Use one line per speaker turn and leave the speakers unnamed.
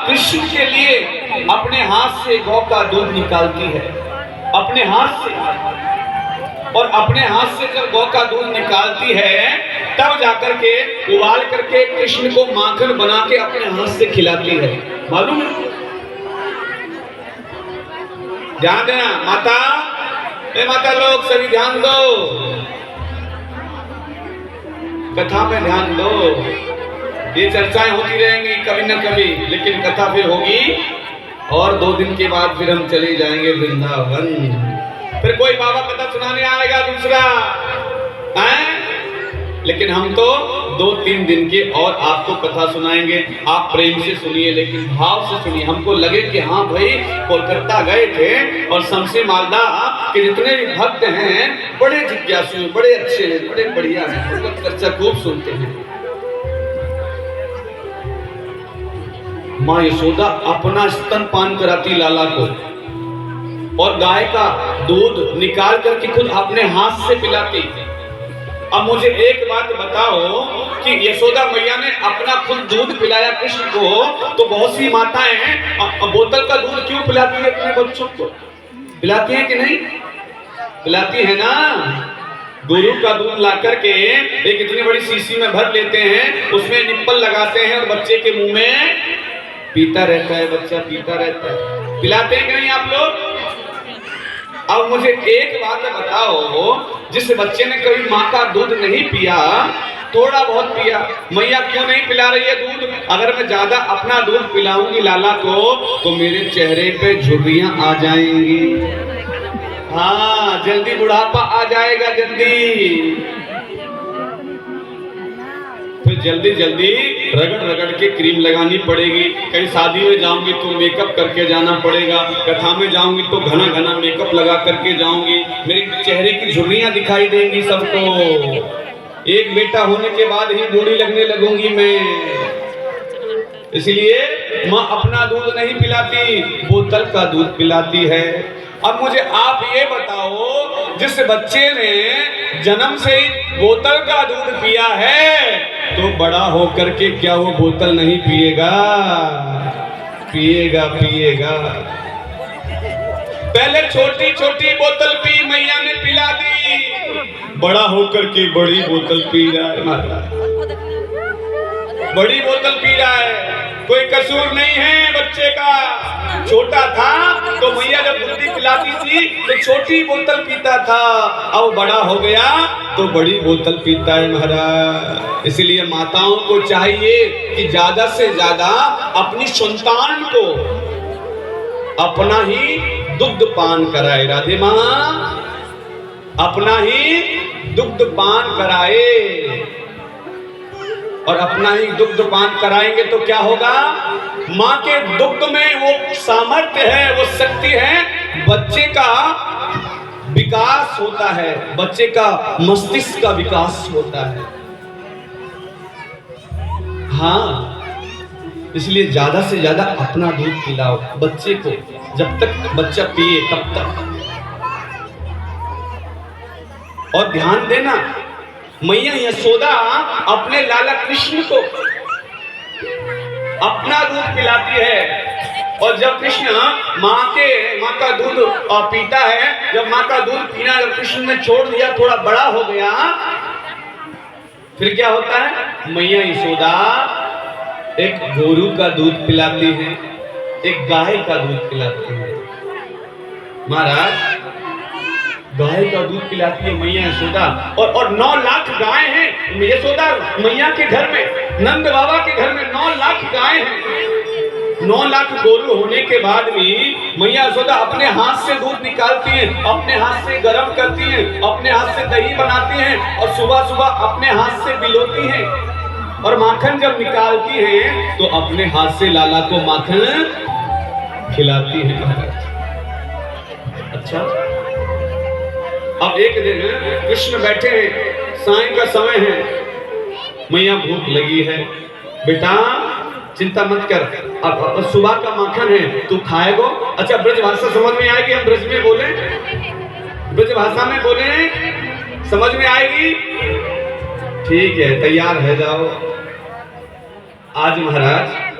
कृष्ण के लिए अपने हाथ से गौ का दूध निकालती है, अपने हाथ से। और अपने हाथ से जब गौ का दूध निकालती है तब जाकर के उबाल करके कृष्ण को माखन बना के अपने हाथ से खिलाती है। मालूम है? ध्यान देना माता, माता लोग सभी ध्यान दो, कथा में ध्यान दो। ये चर्चाएं होती रहेंगी कभी न कभी, लेकिन कथा फिर होगी और 2 दिन के बाद फिर हम चले जाएंगे वृंदावन। फिर कोई बाबा कथा सुनाने आएगा दूसरा है? लेकिन हम तो 2-3 दिन के और आपको कथा सुनाएंगे। आप प्रेम से सुनिए, लेकिन भाव से सुनिए। हमको लगे कि हाँ भाई कोलकाता गए थे और शमशी मालदा के जितने भी भक्त हैं बड़े जिज्ञासु, बड़े अच्छे हैं, बड़े बढ़िया हैं, उनका चर्चा खूब सुनते हैं। माँ यशोदा अपना स्तनपान कराती लाला को और गाय का दूध निकाल करके खुद अपने हाथ से पिलाती। अब मुझे एक बात बताओ कि यशोदा मैया ने अपना खुद दूध पिलाया कृष्ण को, तो बहुत सी माताएं बोतल का दूध क्यों पिलाती है अपने बच्चों को? पिलाती है कि नहीं? पिलाती है ना। गुरु का दूध ला करके एक इतनी बड़ी शीशी में भर लेते हैं, उसमें निप्पल लगाते हैं और बच्चे के मुंह में पीता रहता है, बच्चा पीता रहता है। पिलाते हैं कि नहीं आप लोग? अब मुझे एक बात बताओ, जिस बच्चे ने कभी माँ का दूध नहीं पिया, थोड़ा बहुत पिया, मैया क्यों नहीं पिला रही है दूध? अगर मैं ज्यादा अपना दूध पिलाऊंगी लाला को तो मेरे चेहरे पे झुर्रियां आ जाएंगी। हाँ, जल्दी बुढ़ापा आ जाएगा, जल्दी। फिर जल्दी जल्दी रगड़ रगड़ के क्रीम लगानी पड़ेगी। कहीं शादी में जाऊंगी तो मेकअप करके जाना पड़ेगा, कथा में जाऊंगी तो घना घना मेकअप लगा करके जाऊंगी, मेरे चेहरे की झुर्रियां दिखाई देंगी सबको। एक बेटा होने के बाद ही बूढ़ी लगने लगूंगी मैं। इसलिए माँ अपना दूध नहीं पिलाती, बोतल का दूध पिलाती है। अब मुझे आप ये बताओ, जिस बच्चे ने जन्म से ही बोतल का दूध पिया है तो बड़ा होकर के क्या वो बोतल नहीं पिएगा? पिएगा, पिएगा। पहले छोटी छोटी बोतल पी, मैया ने पिला दी, बड़ा होकर के बड़ी बोतल पी रहा है महाराज, बड़ी बोतल पी रहा है। कोई कसूर नहीं है बच्चे का। छोटा था तो मैया जब दूध पिलाती थी तो छोटी बोतल पीता था, अब बड़ा हो गया तो बड़ी बोतल पीता है महाराज। इसलिए माताओं को चाहिए कि ज्यादा से ज्यादा अपनी संतान को अपना ही दुग्ध पान कराए। राधे माँ, अपना ही दुग्ध पान कराए। और अपना ही दुग्ध पान कराएंगे तो क्या होगा? माँ के दुग्ध में वो सामर्थ्य है, वो शक्ति है, बच्चे का विकास होता है, बच्चे का मस्तिष्क का विकास होता है। हाँ, इसलिए ज्यादा से ज्यादा अपना दूध पिलाओ बच्चे को, जब तक बच्चा पिए तब तक। और ध्यान देना, मैया यशोदा अपने लाला कृष्ण को अपना दूध पिलाती है। और जब कृष्ण माँ का दूध पीता है, जब माँ का दूध पीना जब कृष्ण ने छोड़ दिया, थोड़ा बड़ा हो गया, फिर क्या होता है? मैया यशोदा एक गोरू का दूध पिलाती है, एक गाय का दूध पिलाती है। महाराज, गाय का दूध पिलाती है मैया यशोदा। और 9 लाख गाय हैं यशोदा मैया के घर में, नंद बाबा के घर में 9 लाख गाय हैं। 9 लाख गोरू होने के बाद भी मैया यशोदा अपने हाथ से दूध निकालती हैं, अपने हाथ से गर्म करती हैं, अपने हाथ से दही बनाती हैं और सुबह सुबह अपने हाथ से पिलोती हैं। और माखन जब निकालती हैं तो अपने हाथ से लाला को माखन खिलाती हैं। अच्छा, अब एक दिन कृष्ण बैठे हैं, साय का समय है, मैया भूख लगी है, बेटा चिंता मत कर, अब सुबह का माखन है, तू खाएगो। अच्छा, ब्रज भाषा समझ में आएगी? हम ब्रज में बोले, ब्रज भाषा में बोले, समझ में आएगी? ठीक है, तैयार है, जाओ। आज महाराज